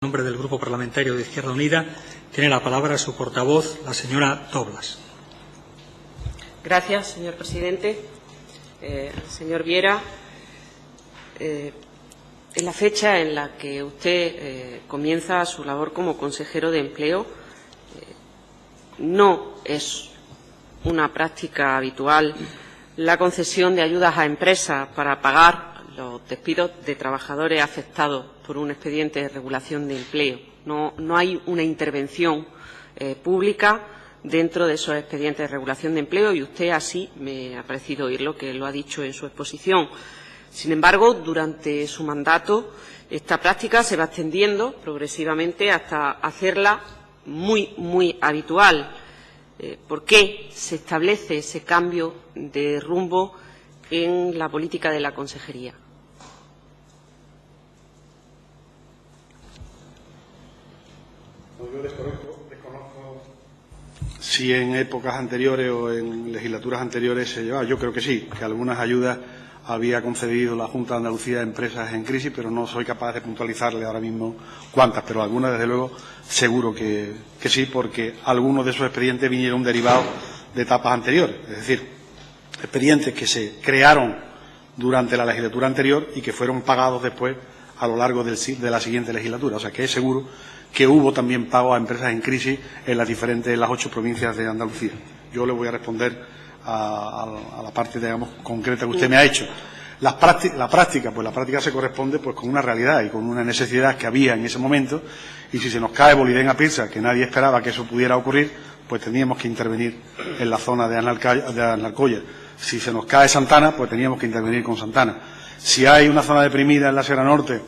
En nombre del Grupo Parlamentario de Izquierda Unida, tiene la palabra su portavoz, la señora Toblas. Gracias, señor presidente. Señor Viera, en la fecha en la que usted comienza su labor como consejero de Empleo, no es una práctica habitual la concesión de ayudas a empresas para pagar los despidos de trabajadores afectados por un expediente de regulación de empleo. No hay una intervención pública dentro de esos expedientes de regulación de empleo y usted así me ha parecido oírlo que lo ha dicho en su exposición. Sin embargo, durante su mandato esta práctica se va extendiendo progresivamente hasta hacerla muy habitual. ¿Por qué se establece ese cambio de rumbo en la política de la consejería? Yo desconozco si en épocas anteriores o en legislaturas anteriores se llevaba. Yo creo que sí, que algunas ayudas había concedido la Junta de Andalucía a empresas en crisis, pero no soy capaz de puntualizarle ahora mismo cuántas, pero algunas, desde luego, seguro que sí, porque algunos de esos expedientes vinieron derivados de etapas anteriores, es decir, expedientes que se crearon durante la legislatura anterior y que fueron pagados después a lo largo de la siguiente legislatura. O sea, que es seguro que hubo también pago a empresas en crisis en las 8 provincias de Andalucía. Yo le voy a responder a la parte, digamos, concreta que usted me ha hecho. La práctica se corresponde pues con una realidad y con una necesidad que había en ese momento, y si se nos cae Boliden a Pirsa, que nadie esperaba que eso pudiera ocurrir, pues teníamos que intervenir en la zona de Alcoya. Si se nos cae Santana, pues teníamos que intervenir con Santana. Si hay una zona deprimida en la Sierra Norte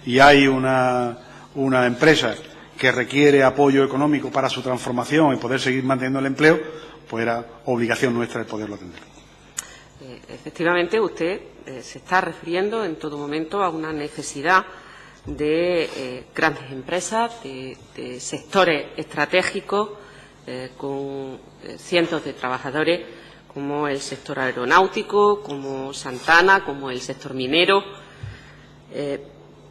y hay una empresa que requiere apoyo económico para su transformación y poder seguir manteniendo el empleo, pues era obligación nuestra el poderlo atender. Efectivamente, usted se está refiriendo en todo momento a una necesidad de grandes empresas, de sectores estratégicos con cientos de trabajadores, como el sector aeronáutico, como Santana, como el sector minero.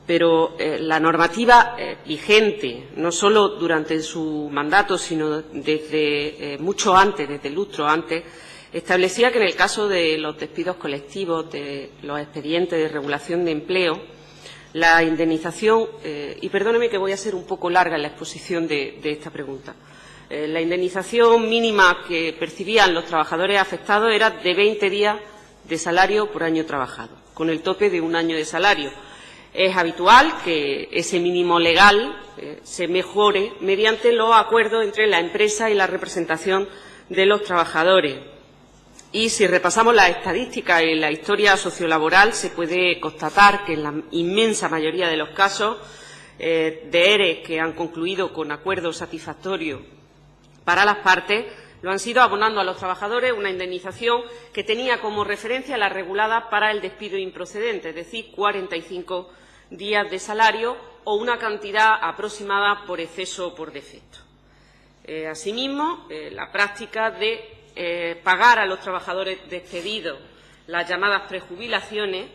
Pero la normativa vigente, no solo durante su mandato, sino desde mucho antes, desde lustro antes, establecía que en el caso de los despidos colectivos, de los expedientes de regulación de empleo, la indemnización, y perdóneme que voy a ser un poco larga en la exposición de esta pregunta, la indemnización mínima que percibían los trabajadores afectados era de 20 días de salario por año trabajado, con el tope de un año de salario. Es habitual que ese mínimo legal se mejore mediante los acuerdos entre la empresa y la representación de los trabajadores. Y si repasamos las estadísticas en la historia sociolaboral, se puede constatar que en la inmensa mayoría de los casos de ERE que han concluido con acuerdos satisfactorios para las partes, lo han sido abonando a los trabajadores una indemnización que tenía como referencia la regulada para el despido improcedente, es decir, 45 días de salario o una cantidad aproximada por exceso o por defecto. Asimismo, la práctica de pagar a los trabajadores despedidos las llamadas prejubilaciones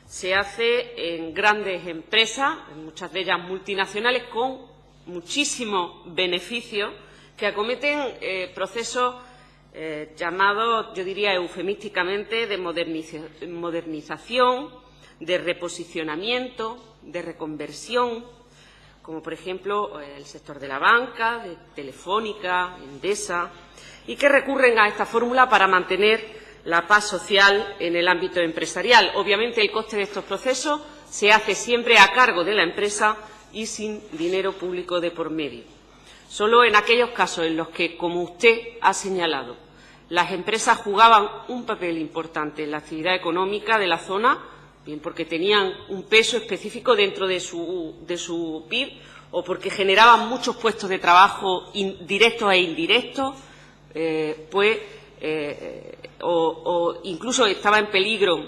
se hace en grandes empresas, en muchas de ellas multinacionales, con muchísimos beneficios que acometen procesos llamados, yo diría eufemísticamente, de modernización, de reposicionamiento, de reconversión, como por ejemplo el sector de la banca, de Telefónica, Endesa, y que recurren a esta fórmula para mantener la paz social en el ámbito empresarial. Obviamente el coste de estos procesos se hace siempre a cargo de la empresa y sin dinero público de por medio. Solo en aquellos casos en los que, como usted ha señalado, las empresas jugaban un papel importante en la actividad económica de la zona, bien porque tenían un peso específico dentro de su PIB o porque generaban muchos puestos de trabajo directos e indirectos, o incluso estaba en peligro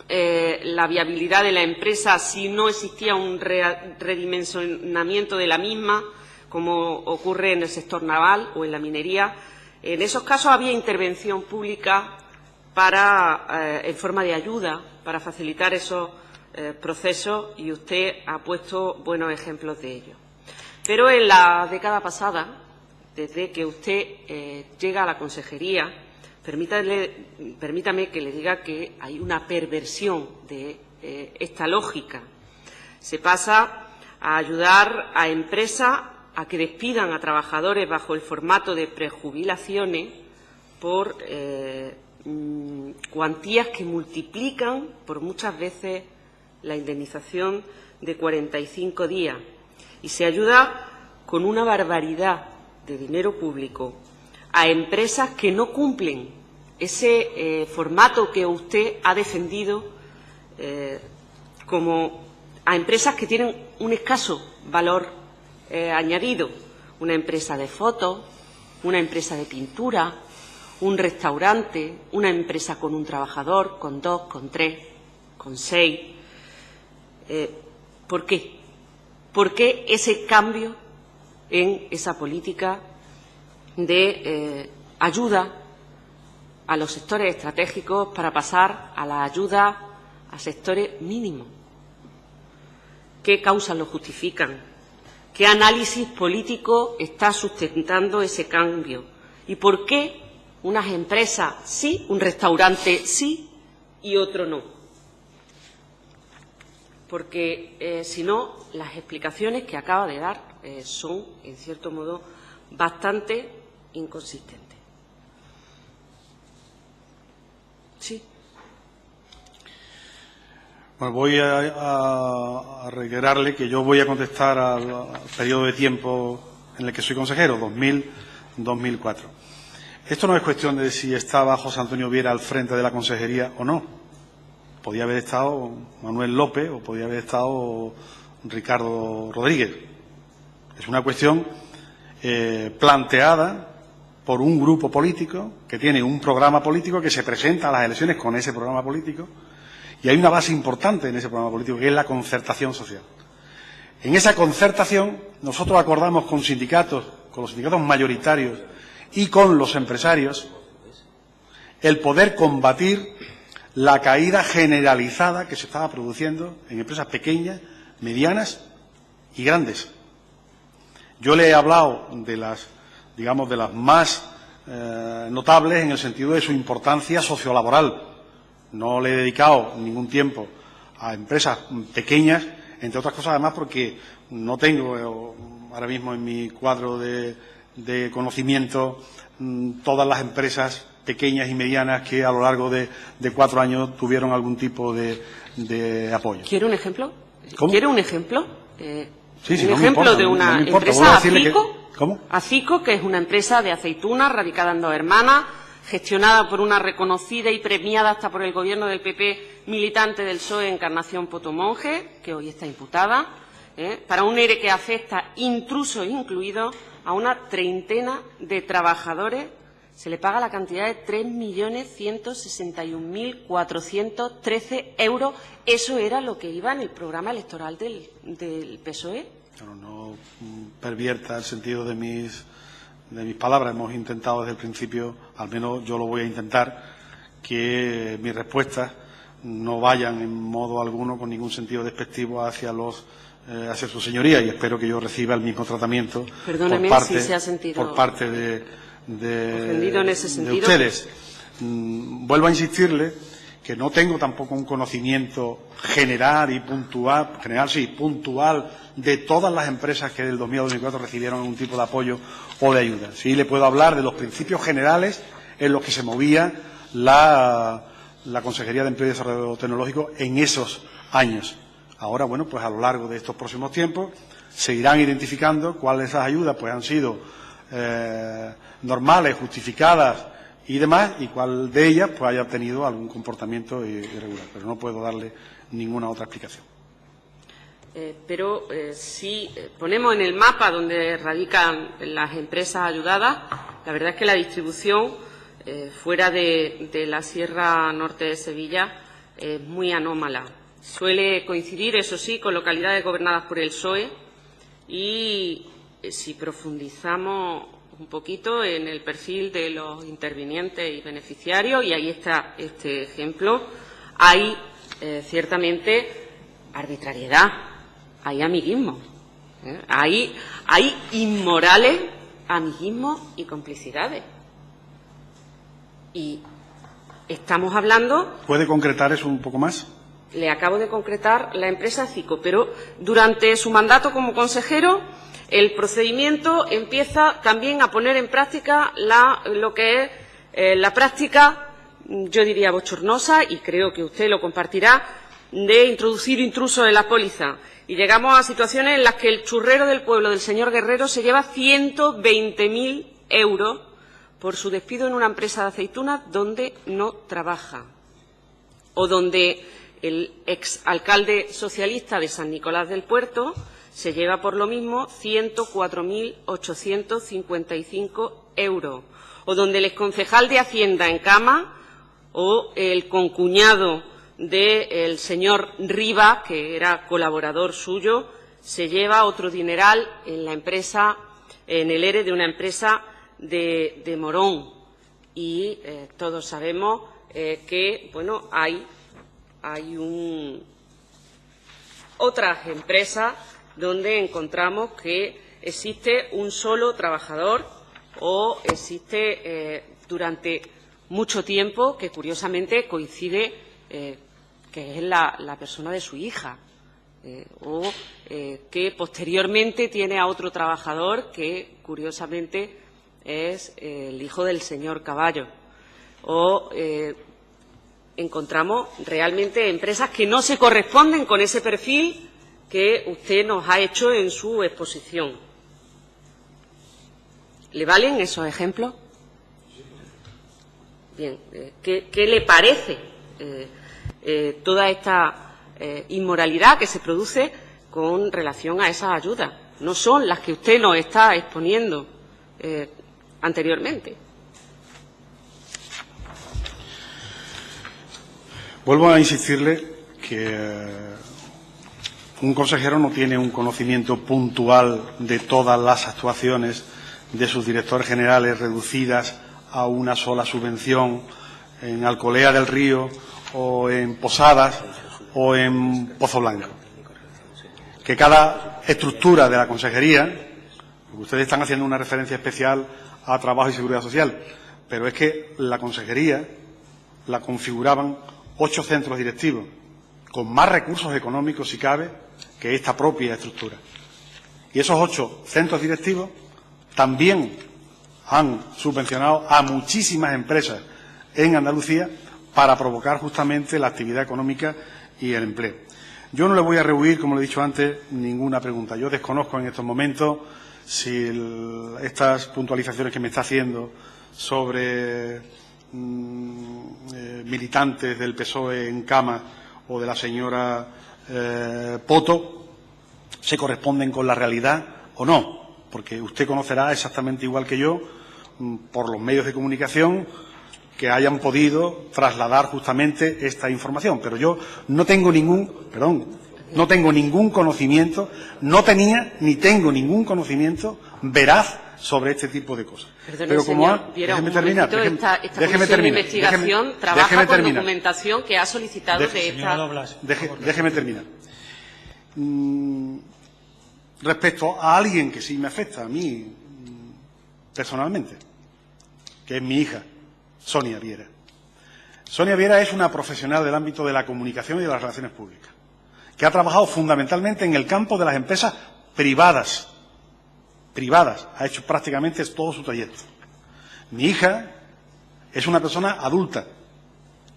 la viabilidad de la empresa si no existía un redimensionamiento de la misma, como ocurre en el sector naval o en la minería. En esos casos había intervención pública en forma de ayuda para facilitar esos procesos y usted ha puesto buenos ejemplos de ello. Pero en la década pasada, desde que usted llega a la consejería, permítame que le diga que hay una perversión de esta lógica. Se pasa a ayudar a empresas a que despidan a trabajadores bajo el formato de prejubilaciones por cuantías que multiplican por muchas veces la indemnización de 45 días. Y se ayuda con una barbaridad de dinero público a empresas que no cumplen ese formato que usted ha defendido, como a empresas que tienen un escaso valor añadido. Una empresa de fotos, una empresa de pintura, un restaurante, una empresa con un trabajador, con 2, con 3, con 6. ¿Por qué? ¿Por qué ese cambio en esa política de ayuda a los sectores estratégicos para pasar a la ayuda a sectores mínimos? ¿Qué causas lo justifican? ¿Qué análisis político está sustentando ese cambio? ¿Y por qué unas empresas sí, un restaurante sí y otro no? Porque, si no, las explicaciones que acaba de dar son, en cierto modo, bastante inconsistentes. Sí. Bueno, voy a reiterarle que yo voy a contestar al periodo de tiempo en el que soy consejero, 2000-2004. Esto no es cuestión de si estaba José Antonio Viera al frente de la consejería o no. Podía haber estado Manuel López o podía haber estado Ricardo Rodríguez. Es una cuestión planteada por un grupo político que tiene un programa político que se presenta a las elecciones con ese programa político, y hay una base importante en ese programa político que es la concertación social. En esa concertación nosotros acordamos con los sindicatos mayoritarios y con los empresarios el poder combatir la caída generalizada que se estaba produciendo en empresas pequeñas, medianas y grandes. Yo le he hablado de las más notables en el sentido de su importancia sociolaboral. No le he dedicado ningún tiempo a empresas pequeñas, entre otras cosas además porque no tengo ahora mismo en mi cuadro de conocimiento todas las empresas pequeñas y medianas que a lo largo de 4 años tuvieron algún tipo de apoyo. ¿Quiere un ejemplo? ¿Cómo? ¿Quiere un ejemplo? Sí, un no ejemplo de una empresa, Acico, ¿cómo? Acico, que es una empresa de aceitunas radicada en Dos Hermanas, gestionada por una reconocida y premiada hasta por el gobierno del PP militante del PSOE, Encarnación Potomonje, que hoy está imputada, para un ERE que afecta, intrusos incluidos, a una treintena de trabajadores. Se le paga la cantidad de 3.161.413 euros. Eso era lo que iba en el programa electoral del PSOE. No pervierta el sentido de mis palabras. Hemos intentado desde el principio, al menos yo lo voy a intentar, que mis respuestas no vayan en modo alguno con ningún sentido despectivo hacia su señoría, y espero que yo reciba el mismo tratamiento por parte de ofendido en ese sentido. De ustedes. Vuelvo a insistirle que no tengo tampoco un conocimiento puntual de todas las empresas que del 2000 a 2004 recibieron algún tipo de apoyo o de ayuda. Sí le puedo hablar de los principios generales en los que se movía la Consejería de Empleo y Desarrollo Tecnológico en esos años. Ahora, bueno, pues a lo largo de estos próximos tiempos se irán identificando cuáles de esas ayudas pues han sido normales, justificadas y demás, y cuál de ellas pues haya tenido algún comportamiento irregular. Pero no puedo darle ninguna otra explicación. Pero si ponemos en el mapa donde radican las empresas ayudadas, la verdad es que la distribución fuera de la Sierra Norte de Sevilla es muy anómala. Suele coincidir, eso sí, con localidades gobernadas por el PSOE, y si profundizamos un poquito en el perfil de los intervinientes y beneficiarios, y ahí está este ejemplo, hay ciertamente arbitrariedad, hay amiguismo, hay inmorales, amiguismos y complicidades. Y estamos hablando... ¿Puede concretar eso un poco más? Le acabo de concretar la empresa CICO, pero durante su mandato como consejero el procedimiento empieza también a poner en práctica lo que es la práctica, yo diría bochornosa, y creo que usted lo compartirá, de introducir intrusos en la póliza. Y llegamos a situaciones en las que el churrero del pueblo del señor Guerrero se lleva 120.000 euros por su despido en una empresa de aceitunas donde no trabaja, o donde el exalcalde socialista de San Nicolás del Puerto se lleva por lo mismo 104.855 euros, o donde el exconcejal de Hacienda en Cama o el concuñado del señor Riva, que era colaborador suyo, se lleva otro dineral en la empresa, en el ERE de una empresa de Morón. Y todos sabemos que, bueno, hay otras empresas donde encontramos que existe un solo trabajador o existe durante mucho tiempo, que curiosamente coincide que es la persona de su hija, o que posteriormente tiene a otro trabajador que curiosamente es el hijo del señor Caballo, o encontramos realmente empresas que no se corresponden con ese perfil que usted nos ha hecho en su exposición. ¿Le valen esos ejemplos? Bien, ¿qué le parece toda esta inmoralidad que se produce con relación a esas ayudas? No son las que usted nos está exponiendo anteriormente. Vuelvo a insistirle que un consejero no tiene un conocimiento puntual de todas las actuaciones de sus directores generales reducidas a una sola subvención en Alcolea del Río o en Posadas o en Pozo Blanco. Que cada estructura de la consejería, porque ustedes están haciendo una referencia especial a Trabajo y Seguridad Social, pero es que la consejería la configuraban 8 centros directivos, con más recursos económicos, si cabe, que esta propia estructura. Y esos 8 centros directivos también han subvencionado a muchísimas empresas en Andalucía para provocar justamente la actividad económica y el empleo. Yo no le voy a rehuir, como le he dicho antes, ninguna pregunta. Yo desconozco en estos momentos si estas puntualizaciones que me está haciendo sobre militantes del PSOE en Cama o de la señora Poto se corresponden con la realidad o no, porque usted conocerá exactamente igual que yo, por los medios de comunicación, que hayan podido trasladar justamente esta información. Pero yo no tengo ningún conocimiento, no tenía ni tengo ningún conocimiento veraz sobre este tipo de cosas. Perdone, pero como señor, déjeme terminar. Esta comisión de investigación trabaja con documentación que ha solicitado de esta... Déjeme terminar. Respecto a alguien que sí me afecta a mí personalmente, que es mi hija, Sonia Viera. Sonia Viera es una profesional del ámbito de la comunicación y de las relaciones públicas, que ha trabajado fundamentalmente en el campo de las empresas privadas, ha hecho prácticamente todo su trayecto. Mi hija es una persona adulta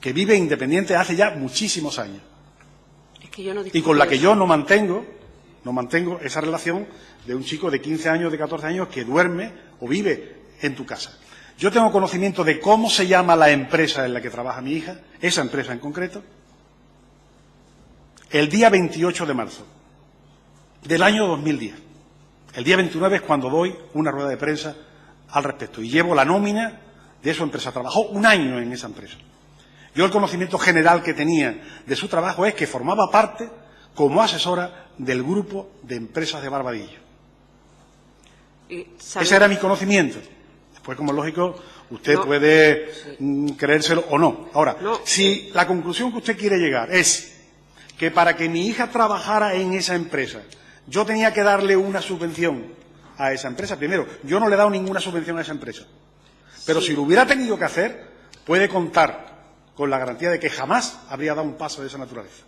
que vive independiente hace ya muchísimos años. Es que yo no y con la que yo no mantengo esa relación de un chico de 15 años, de 14 años, que duerme o vive en tu casa. Yo tengo conocimiento de cómo se llama la empresa en la que trabaja mi hija, esa empresa en concreto, el día 28 de marzo del año 2010. El día 29 es cuando doy una rueda de prensa al respecto y llevo la nómina de su empresa. Trabajó un año en esa empresa. Yo el conocimiento general que tenía de su trabajo es que formaba parte como asesora del grupo de empresas de Barbadillo. Ese era mi conocimiento. Después, como es lógico, usted puede creérselo o no. Ahora, si la conclusión que usted quiere llegar es que para que mi hija trabajara en esa empresa yo tenía que darle una subvención a esa empresa. Primero, yo no le he dado ninguna subvención a esa empresa. Pero si lo hubiera tenido que hacer, puede contar con la garantía de que jamás habría dado un paso de esa naturaleza.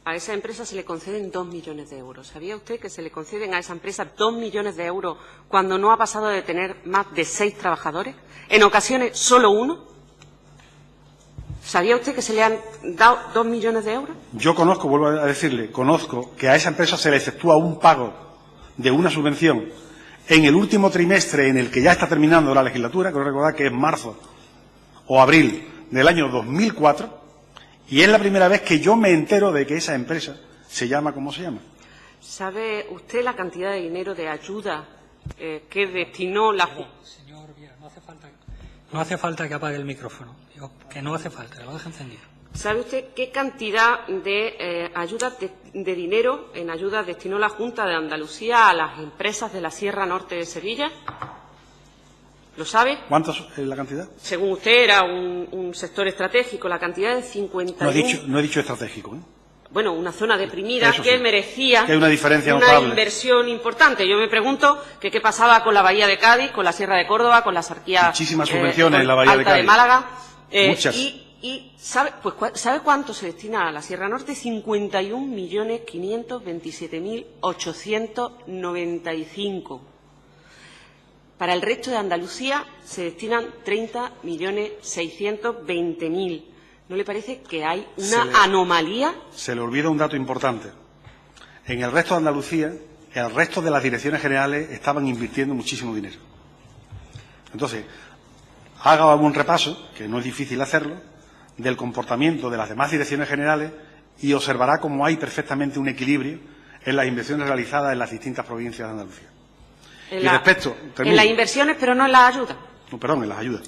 A esa empresa se le conceden 2 millones de euros. ¿Sabía usted que se le conceden a esa empresa 2 millones de euros cuando no ha pasado de tener más de 6 trabajadores? En ocasiones, solo uno. ¿Sabía usted que se le han dado 2 millones de euros? Yo conozco, vuelvo a decirle, conozco que a esa empresa se le efectúa un pago de una subvención en el último trimestre en el que ya está terminando la legislatura, creo recordar que es marzo o abril del año 2004, y es la primera vez que yo me entero de que esa empresa se llama como se llama. ¿Sabe usted la cantidad de dinero de ayuda que destinó la Junta? Señor Viera, no hace falta que apague el micrófono. Digo que no hace falta, que lo deje encendido. ¿Sabe usted qué cantidad de ayudas de dinero en ayudas destinó la Junta de Andalucía a las empresas de la Sierra Norte de Sevilla? ¿Lo sabe? ¿Cuánto es la cantidad? Según usted, era un sector estratégico. La cantidad de 51... No he dicho estratégico, ¿eh? Bueno, una zona deprimida Eso que sí, merecía que hay una diferencia una notable. inversión importante. Yo me pregunto que qué pasaba con la Bahía de Cádiz, con la Sierra de Córdoba, con la Sarquía Muchísimas subvenciones en la Bahía de Alta Cádiz. de Málaga. Muchas. Y ¿sabe cuánto se destina a la Sierra Norte? 51.527.895. Para el resto de Andalucía se destinan 30.620.000. ¿No le parece que hay una anomalía? Se le olvida un dato importante. En el resto de Andalucía, el resto de las direcciones generales estaban invirtiendo muchísimo dinero. Entonces, haga un repaso, que no es difícil hacerlo, del comportamiento de las demás direcciones generales y observará cómo hay perfectamente un equilibrio en las inversiones realizadas en las distintas provincias de Andalucía. En las inversiones, pero no en las ayudas. No, perdón, en las ayudas.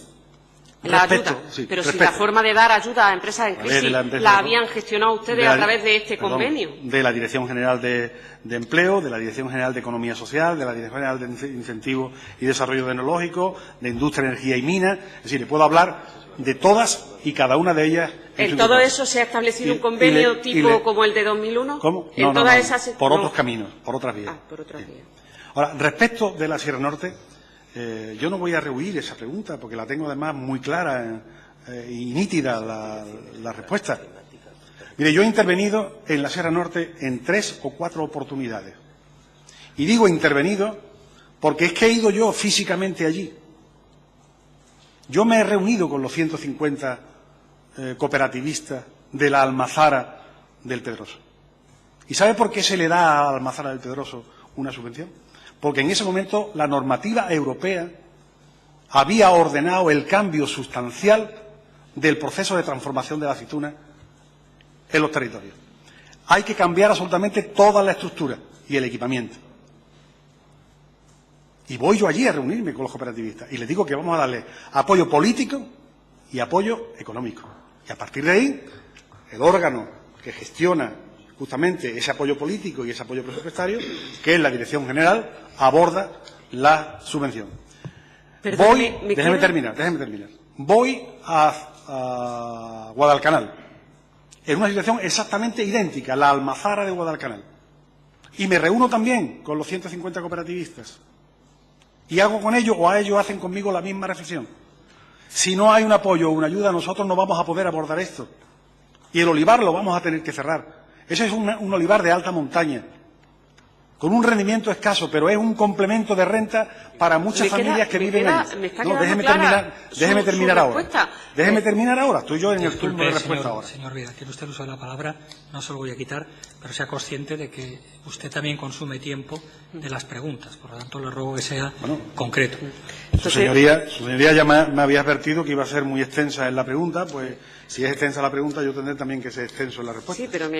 La ayuda. Sí, pero si la forma de dar ayuda a empresas en crisis la habían gestionado ustedes a través de este convenio. De la Dirección General de Empleo, de la Dirección General de Economía Social, de la Dirección General de Incentivo y Desarrollo Tecnológico, de Industria, Energía y Minas. Es decir, le puedo hablar de todas y cada una de ellas. ¿En todo eso se ha establecido un convenio como el de 2001? ¿Cómo? ¿En todas esas? Por otros caminos, por otras vías. Por otras vías. Ahora, respecto de la Sierra Norte, yo no voy a rehuir esa pregunta porque la tengo además muy clara y nítida la respuesta. Mire, yo he intervenido en la Sierra Norte en 3 o 4 oportunidades. Y digo intervenido porque es que he ido yo físicamente allí. Yo me he reunido con los 150 cooperativistas de la Almazara del Pedroso. ¿Y sabe por qué se le da a la Almazara del Pedroso una subvención? Porque en ese momento la normativa europea había ordenado el cambio sustancial del proceso de transformación de la aceituna en los territorios. Hay que cambiar absolutamente toda la estructura y el equipamiento. Y voy yo allí a reunirme con los cooperativistas y les digo que vamos a darle apoyo político y apoyo económico. Y a partir de ahí, el órgano que gestiona justamente ese apoyo político y ese apoyo presupuestario, que es la Dirección General, aborda la subvención. Déjeme terminar. Voy a Guadalcanal, en una situación exactamente idéntica, la Almazara de Guadalcanal. Y me reúno también con los 150 cooperativistas. Y hago con ellos, o a ellos hacen conmigo la misma reflexión. Si no hay un apoyo o una ayuda, nosotros no vamos a poder abordar esto. Y el olivar lo vamos a tener que cerrar. Ese es un olivar de alta montaña, con un rendimiento escaso, pero es un complemento de renta para muchas familias que viven ahí. No, déjeme terminar ahora. Déjeme terminar ahora. Estoy yo en el turno de respuesta ahora. Señor Viera, tiene usted el uso de la palabra, no se lo voy a quitar, pero sea consciente de que usted también consume tiempo de las preguntas. Por lo tanto, le ruego que sea concreto. Su señoría ya me había advertido que iba a ser muy extensa en la pregunta, pues si es extensa la pregunta, yo tendré también que ser extenso en la respuesta. Sí, pero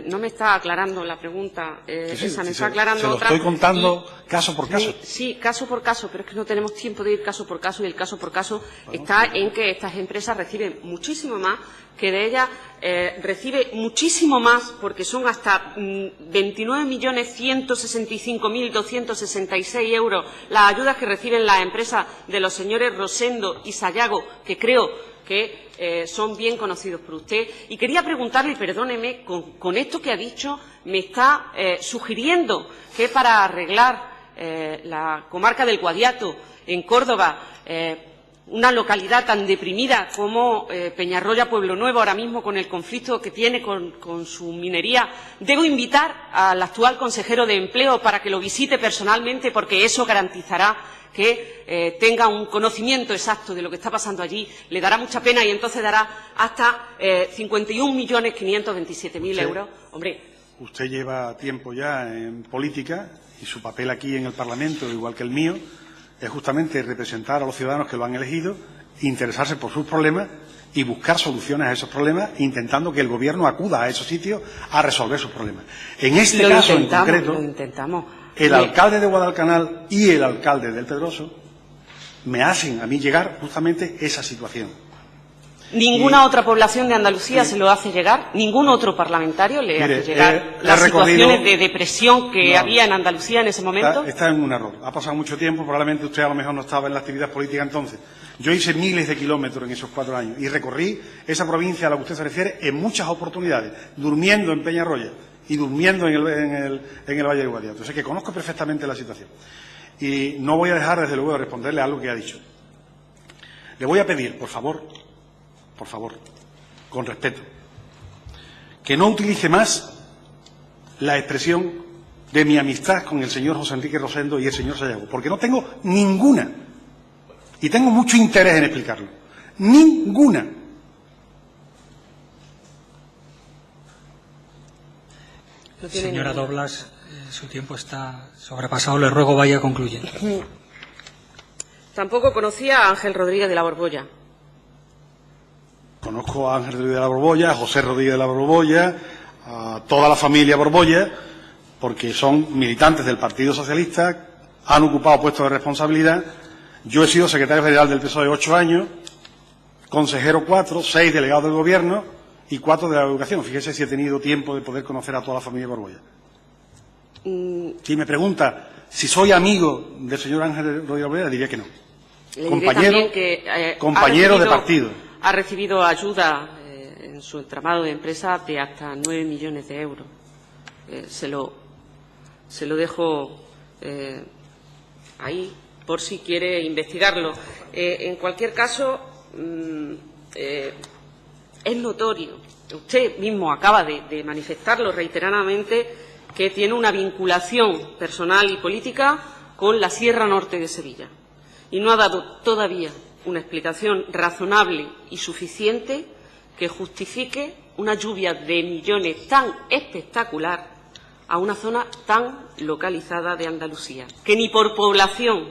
no me está aclarando la pregunta. Está aclarando se lo otra. Estoy contando caso por caso. Sí, caso por caso, pero es que no tenemos tiempo de ir caso por caso, y el caso por caso está en que estas empresas reciben muchísimo más, que de ellas recibe muchísimo más, porque son hasta 29.165.266 euros las ayudas que reciben las empresas de los señores Rosendo y Sayago, que creo que son bien conocidos por usted. Y quería preguntarle, y perdóneme, con esto que ha dicho, me está sugiriendo que para arreglar la comarca del Guadiato, en Córdoba, una localidad tan deprimida como Peñarroya, Pueblo Nuevo, ahora mismo con el conflicto que tiene con su minería, debo invitar al actual consejero de Empleo para que lo visite personalmente, porque eso garantizará que tenga un conocimiento exacto de lo que está pasando allí, le dará mucha pena y entonces dará hasta 51.527.000 euros. Hombre, usted lleva tiempo ya en política y su papel aquí en el Parlamento, igual que el mío, es justamente representar a los ciudadanos que lo han elegido, interesarse por sus problemas y buscar soluciones a esos problemas, intentando que el Gobierno acuda a esos sitios a resolver sus problemas. En este caso en concreto, el alcalde de Guadalcanal y el alcalde del Pedroso me hacen a mí llegar justamente esa situación. ¿Ninguna otra población de Andalucía se lo hace llegar? ¿Ningún otro parlamentario le hace llegar las situaciones de depresión que había en Andalucía en ese momento? Está en un error. Ha pasado mucho tiempo, probablemente usted a lo mejor no estaba en la actividad política entonces. Yo hice miles de kilómetros en esos 4 años y recorrí esa provincia a la que usted se refiere en muchas oportunidades, durmiendo en Peñarroya y durmiendo en el Valle del Guadiato. O sea que conozco perfectamente la situación. Y no voy a dejar, desde luego, de responderle a algo que ha dicho. Le voy a pedir, por favor, con respeto, que no utilice más la expresión de mi amistad con el señor José Enrique Rosendo y el señor Sayago, porque no tengo ninguna, y tengo mucho interés en explicarlo, ninguna. Señora Doblas, su tiempo está sobrepasado, le ruego vaya concluyendo. Tampoco conocía a Ángel Rodríguez de la Borbolla. Conozco a Ángel Rodríguez de la Borbolla, a José Rodríguez de la Borbolla, a toda la familia Borbolla, porque son militantes del Partido Socialista, han ocupado puestos de responsabilidad. Yo he sido secretario general del PSOE 8 años, consejero 4, 6 delegados del Gobierno y 4 de la Educación. Fíjese si he tenido tiempo de poder conocer a toda la familia Borbolla. Si me pregunta si soy amigo del señor Ángel Rodríguez de la Borbolla, diría que no. Compañero de partido. Ha recibido ayuda en su entramado de empresa de hasta 9 millones de euros. Se lo dejo ahí por si quiere investigarlo. En cualquier caso, es notorio, usted mismo acaba de manifestarlo reiteradamente, que tiene una vinculación personal y política con la Sierra Norte de Sevilla. Y no ha dado todavía una explicación razonable y suficiente que justifique una lluvia de millones tan espectacular a una zona tan localizada de Andalucía, que ni por población,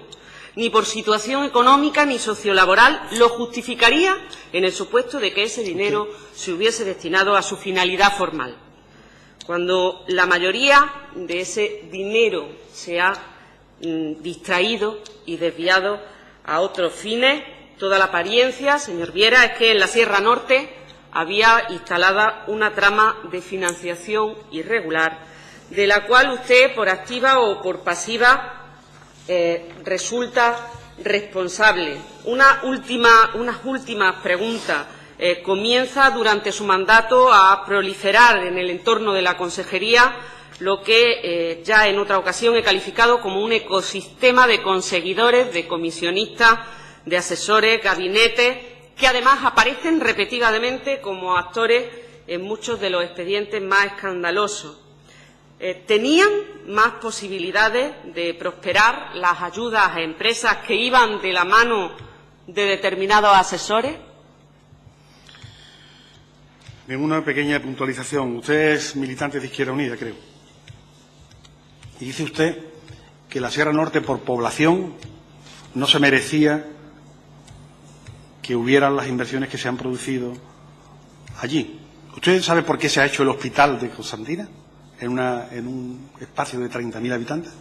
ni por situación económica ni sociolaboral lo justificaría en el supuesto de que ese dinero se hubiese destinado a su finalidad formal. Cuando la mayoría de ese dinero se ha distraído y desviado a otros fines, toda la apariencia, señor Viera, es que en la Sierra Norte había instalada una trama de financiación irregular, de la cual usted, por activa o por pasiva, resulta responsable. Unas últimas preguntas. Comienza durante su mandato a proliferar en el entorno de la consejería lo que ya en otra ocasión he calificado como un ecosistema de conseguidores, de comisionistas, de asesores, gabinetes, que además aparecen repetidamente como actores en muchos de los expedientes más escandalosos. ¿Tenían más posibilidades de prosperar las ayudas a empresas que iban de la mano de determinados asesores? En una pequeña puntualización. Usted es militante de Izquierda Unida, creo. Y dice usted que la Sierra Norte, por población, no se merecía que hubieran las inversiones que se han producido allí. ¿Usted sabe por qué se ha hecho el hospital de Constantina en un espacio de 30.000 habitantes?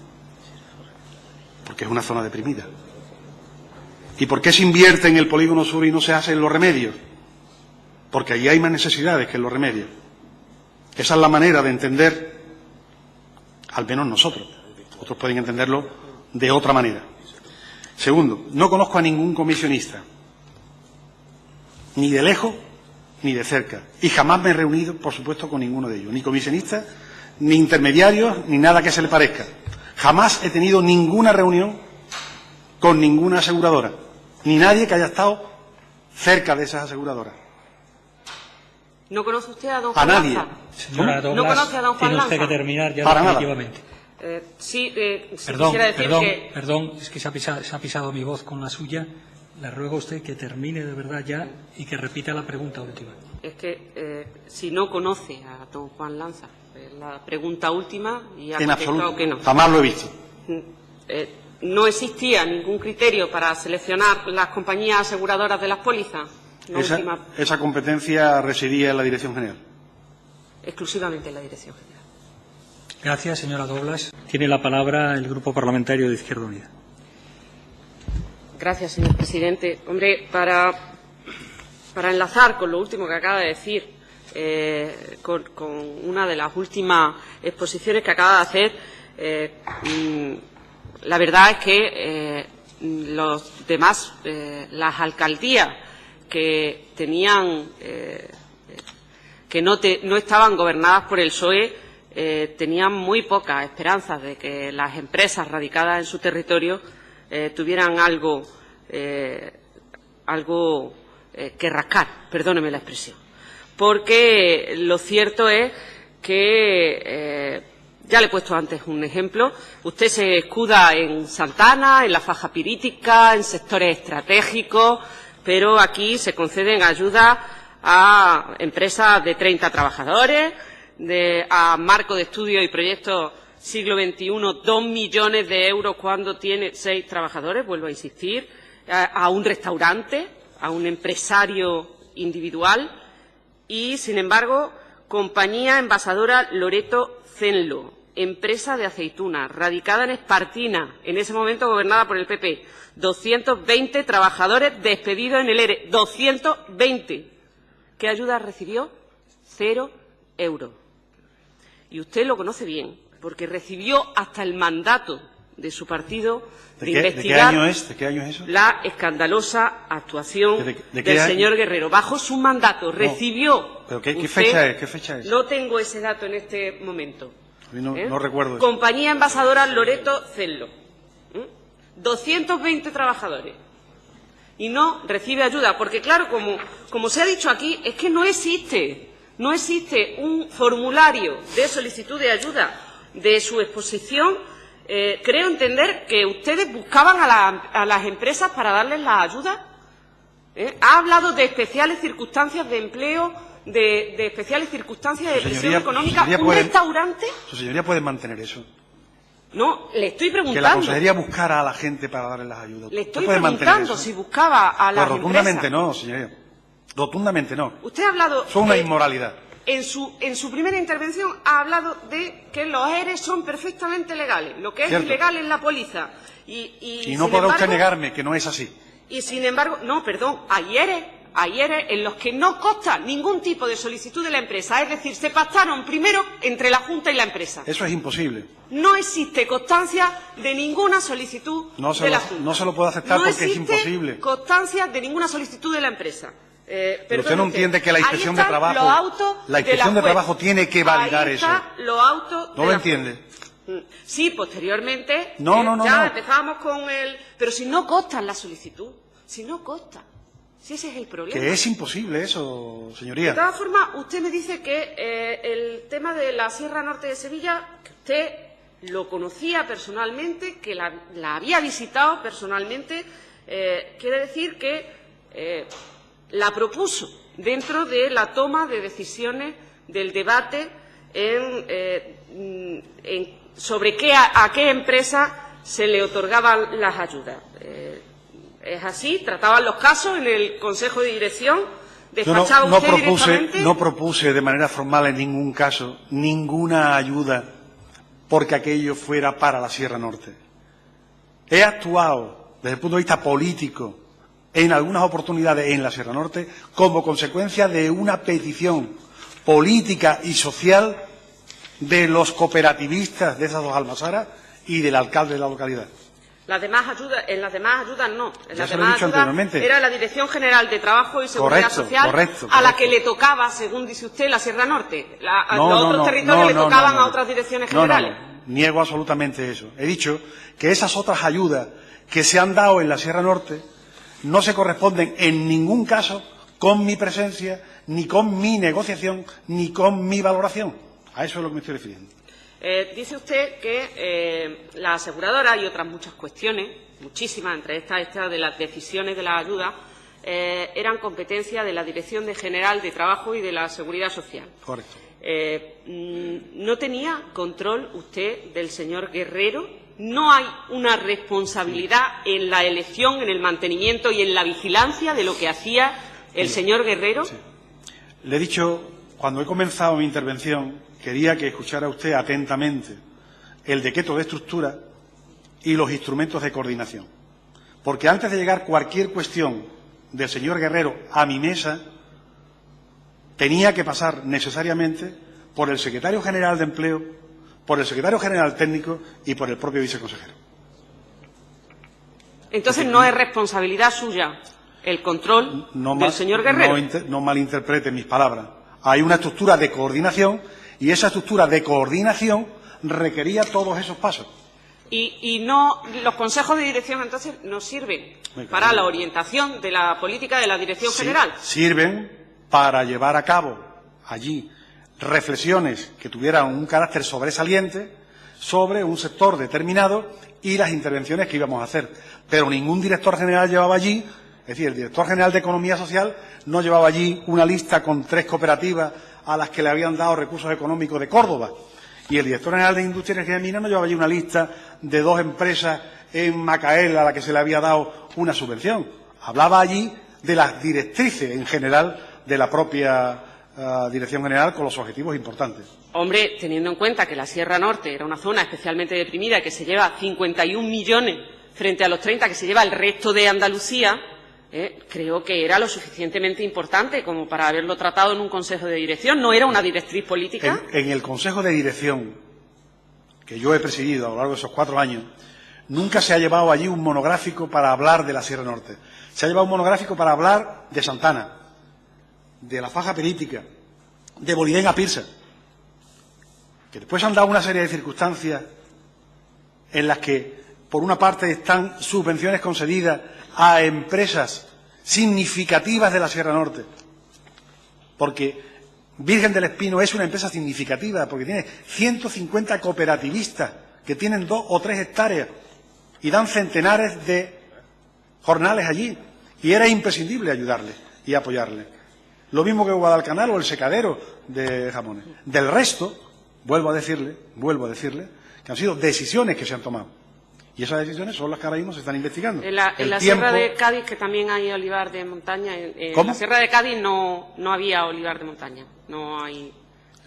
Porque es una zona deprimida. ¿Y por qué se invierte en el polígono sur y no se hace en los remedios? Porque allí hay más necesidades que en los remedios. Esa es la manera de entender, al menos nosotros. Otros pueden entenderlo de otra manera. Segundo, no conozco a ningún comisionista ni de lejos ni de cerca. Y jamás me he reunido, por supuesto, con ninguno de ellos, ni comisionistas, ni intermediarios, ni nada que se le parezca. Jamás he tenido ninguna reunión con ninguna aseguradora, ni nadie que haya estado cerca de esas aseguradoras. ¿No conoce usted a don Juan A nadie. Lanza? Señora Doblas, ¿No conoce a don Juan tiene usted Lanza? que terminar ya Para nada. definitivamente. Sí, Perdón, quisiera decir que... perdón, es que se ha pisado mi voz con la suya. Le ruego a usted que termine de verdad ya y que repita la pregunta última. Es que si no conoce a don Juan Lanza, la pregunta última y ha En contestado absoluto. que no. Jamás lo he visto. ¿No existía ningún criterio para seleccionar las compañías aseguradoras de las pólizas? Esa competencia residía en la Dirección General. Exclusivamente en la Dirección General. Gracias, señora Doblas. Tiene la palabra el Grupo Parlamentario de Izquierda Unida. Gracias, señor presidente. Hombre, para enlazar con lo último que acaba de decir, con una de las últimas exposiciones que acaba de hacer, la verdad es que los demás, las alcaldías que tenían, que no estaban gobernadas por el PSOE, tenían muy pocas esperanzas de que las empresas radicadas en su territorio tuvieran algo que rascar, perdóneme la expresión. Porque lo cierto es que, ya le he puesto antes un ejemplo, usted se escuda en Santana, en la faja pirítica, en sectores estratégicos, pero aquí se conceden ayudas a empresas de 30 trabajadores, a marco de estudios y proyectos siglo XXI, 2 millones de euros cuando tiene 6 trabajadores, vuelvo a insistir, a un restaurante, a un empresario individual y, sin embargo, compañía envasadora Loreto Cenlo, empresa de aceitunas, radicada en Espartina, en ese momento gobernada por el PP, 220 trabajadores despedidos en el ERE, 220. ¿Qué ayuda recibió? 0 euros. Y usted lo conoce bien, porque recibió hasta el mandato de su partido de investigar ¿De qué año es eso? la escandalosa actuación del señor Guerrero. Bajo su mandato recibió... ¿Pero qué fecha es? ¿Qué fecha es? No tengo ese dato en este momento. No recuerdo. Compañía envasadora Loreto Cenlo. 220 trabajadores. Y no recibe ayuda, porque claro, como se ha dicho aquí, es que no existe un formulario de solicitud de ayuda. De su exposición, creo entender que ustedes buscaban a las empresas para darles la ayuda. Ha hablado de especiales circunstancias de empleo, de especiales circunstancias de presión económica. ¿Un restaurante? Su señoría puede mantener eso. No, le estoy preguntando. Que la consejería buscara a la gente para darles las ayudas. Le estoy preguntando si buscaba a las empresas. Rotundamente no, señoría. Rotundamente no. Usted ha hablado... Son una inmoralidad. En su primera intervención ha hablado de que los ERE son perfectamente legales. Lo que es ilegal es la póliza. Y no podrá usted negarme que no es así. Y sin embargo, no, perdón, hay ERE en los que no consta ningún tipo de solicitud de la empresa. Es decir, se pactaron primero entre la Junta y la empresa. Eso es imposible. No existe constancia de ninguna solicitud de la Junta. No se lo puedo aceptar porque es imposible. No existe constancia de ninguna solicitud de la empresa. Pero usted no entiende que la Inspección de Trabajo tiene que validar eso. ¿No lo entiende? Sí, posteriormente No. empezábamos con el... Pero si no consta en la solicitud, si ese es el problema. Que es imposible eso, señoría. De todas formas, usted me dice que el tema de la Sierra Norte de Sevilla, que usted lo conocía personalmente, que la había visitado personalmente, quiere decir que la propuso dentro de la toma de decisiones del debate sobre a qué empresa se le otorgaban las ayudas. Es así, trataban los casos en el Consejo de Dirección, despachaba usted directamente. No propuse de manera formal en ningún caso ninguna ayuda porque aquello fuera para la Sierra Norte. He actuado desde el punto de vista político en algunas oportunidades en la Sierra Norte como consecuencia de una petición política y social de los cooperativistas de esas dos almazaras y del alcalde de la localidad. En las demás ayudas no. En las Ya se lo he demás dicho ayudas anteriormente. era la Dirección General de Trabajo y Seguridad Social, a la que le tocaba, según dice usted, la Sierra Norte. Los otros territorios le tocaban a otras direcciones generales. No. Niego absolutamente eso. He dicho que esas otras ayudas que se han dado en la Sierra Norte no se corresponden en ningún caso con mi presencia, ni con mi negociación, ni con mi valoración. A eso es lo que me estoy refiriendo. Dice usted que la aseguradora y otras muchas cuestiones, muchísimas, entre estas de las decisiones de la ayuda, eran competencia de la Dirección General de Trabajo y de la Seguridad Social. Correcto. ¿No tenía control usted del señor Guerrero? ¿No hay una responsabilidad en la elección, en el mantenimiento y en la vigilancia de lo que hacía el señor Guerrero? Sí. Le he dicho, cuando he comenzado mi intervención, quería que escuchara usted atentamente el decreto de estructura y los instrumentos de coordinación. Porque antes de llegar cualquier cuestión del señor Guerrero a mi mesa, tenía que pasar necesariamente por el secretario general de Empleo, por el secretario general técnico y por el propio viceconsejero. Entonces, ¿no es responsabilidad suya el control del señor Guerrero? No malinterprete mis palabras. Hay una estructura de coordinación y esa estructura de coordinación requería todos esos pasos. Y no, los consejos de dirección entonces no sirven para la orientación de la política de la Dirección General. Sirven para llevar a cabo allí reflexiones que tuvieran un carácter sobresaliente sobre un sector determinado y las intervenciones que íbamos a hacer. Pero ningún director general llevaba allí, es decir, el director general de Economía Social no llevaba allí una lista con 3 cooperativas a las que le habían dado recursos económicos de Córdoba. Y el director general de Industria, Energía y Minas no llevaba allí una lista de 2 empresas en Macael a las que se le había dado una subvención. Hablaba allí de las directrices en general de la propia Dirección General con los objetivos importantes. Hombre, teniendo en cuenta que la Sierra Norte era una zona especialmente deprimida que se lleva 51 millones frente a los 30 que se lleva el resto de Andalucía, creo que era lo suficientemente importante como para haberlo tratado en un Consejo de Dirección. ¿No era una directriz política? En el Consejo de Dirección que yo he presidido a lo largo de esos 4 años, nunca se ha llevado allí un monográfico para hablar de la Sierra Norte. Se ha llevado un monográfico para hablar de Santana, de la faja perítica, de Bolidén a Pirsa, que después han dado una serie de circunstancias en las que, por una parte, están subvenciones concedidas a empresas significativas de la Sierra Norte, porque Virgen del Espino es una empresa significativa, porque tiene 150 cooperativistas que tienen 2 o 3 hectáreas y dan centenares de jornales allí, y era imprescindible ayudarles y apoyarles. Lo mismo que Guadalcanal o el secadero de jamones. Del resto, vuelvo a decirle, que han sido decisiones que se han tomado. Y esas decisiones son las que ahora mismo se están investigando. En la Sierra de Cádiz, que también hay olivar de montaña, en la Sierra de Cádiz no había olivar de montaña. No hay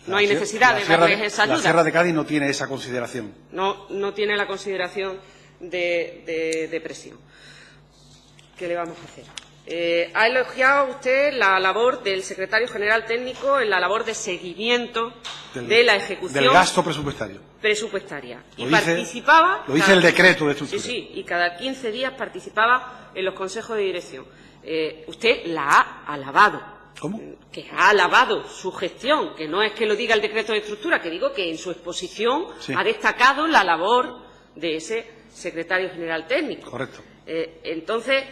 necesidad de darles esa ayuda. La Sierra de Cádiz no tiene esa consideración. No tiene la consideración de presión. ¿Qué le vamos a hacer? Ha elogiado usted la labor del secretario general técnico en la labor de seguimiento de la ejecución del gasto presupuestaria. Y participaba... Lo dice el decreto de estructura. Sí, y cada 15 días participaba en los consejos de dirección. Usted la ha alabado. ¿Cómo? Que ha alabado su gestión, que no es que lo diga el decreto de estructura, que digo que en su exposición ha destacado la labor de ese secretario general técnico. Correcto. Entonces,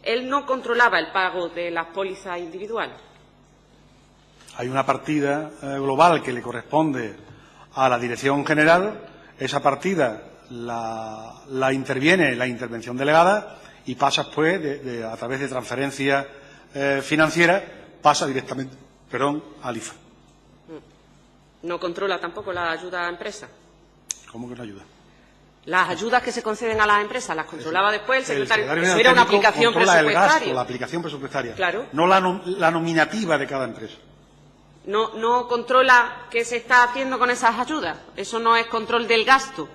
él no controlaba el pago de las pólizas individuales. Hay una partida global que le corresponde a la Dirección General. Esa partida la interviene la intervención delegada y pasa después, a través de transferencia financiera, pasa directamente al IFA. ¿No controla tampoco la ayuda a empresas? ¿Cómo que no ayuda? Las ayudas que se conceden a las empresas las controlaba después el secretario. Eso era una aplicación presupuestaria. El gasto, la aplicación presupuestaria. Claro. No la nominativa de cada empresa. No controla qué se está haciendo con esas ayudas. Eso no es control del gasto.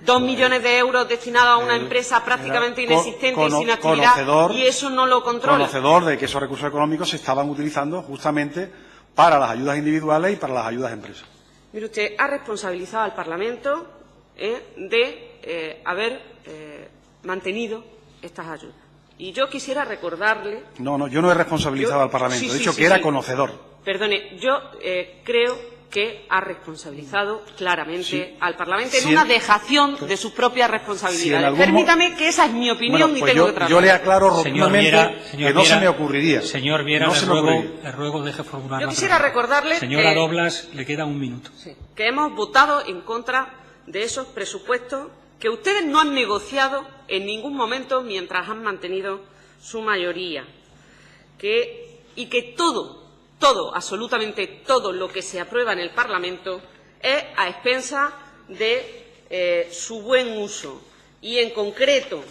2 millones de euros destinados a una empresa prácticamente inexistente y sin actividad, y eso no lo controla. Conocedor de que esos recursos económicos se estaban utilizando justamente para las ayudas individuales y para las ayudas a empresas. Mire usted, ha responsabilizado al Parlamento de haber mantenido estas ayudas. Y yo quisiera recordarle... No, yo no he responsabilizado al Parlamento, he dicho que era conocedor. Perdone, yo creo que ha responsabilizado claramente al Parlamento en una dejación de sus propias responsabilidades. Permítame que esa es mi opinión y tengo que tratarla. Yo le aclaro rotundamente que no se me ocurriría. Señor Viera, le ruego deje formular Yo quisiera recordarle... Señora Doblas, le queda un minuto. Que hemos votado en contra de esos presupuestos que ustedes no han negociado en ningún momento mientras han mantenido su mayoría. Y que todo, absolutamente todo lo que se aprueba en el Parlamento es a expensas de su buen uso. Y, en concreto,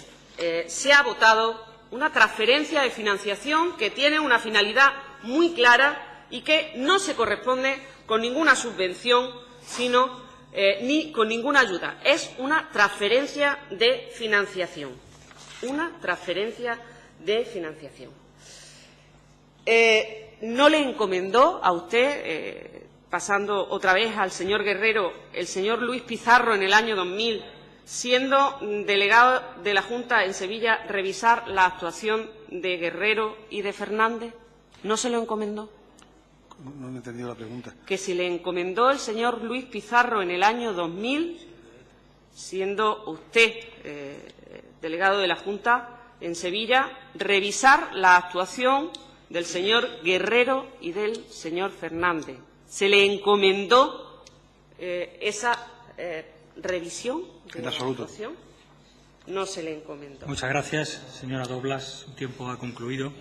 se ha votado una transferencia de financiación que tiene una finalidad muy clara y que no se corresponde con ninguna subvención, ni con ninguna ayuda. Es una transferencia de financiación. Una transferencia de financiación. ¿No le encomendó a usted, pasando otra vez al señor Guerrero, el señor Luis Pizarro en el año 2000, siendo delegado de la Junta en Sevilla, revisar la actuación de Guerrero y de Fernández? ¿No se lo encomendó? No he entendido la pregunta. Que si le encomendó el señor Luis Pizarro en el año 2000, siendo usted delegado de la Junta en Sevilla, revisar la actuación del señor Guerrero y del señor Fernández. ¿Se le encomendó esa revisión de la actuación? No se le encomendó. Muchas gracias, señora Doblas. Su tiempo ha concluido.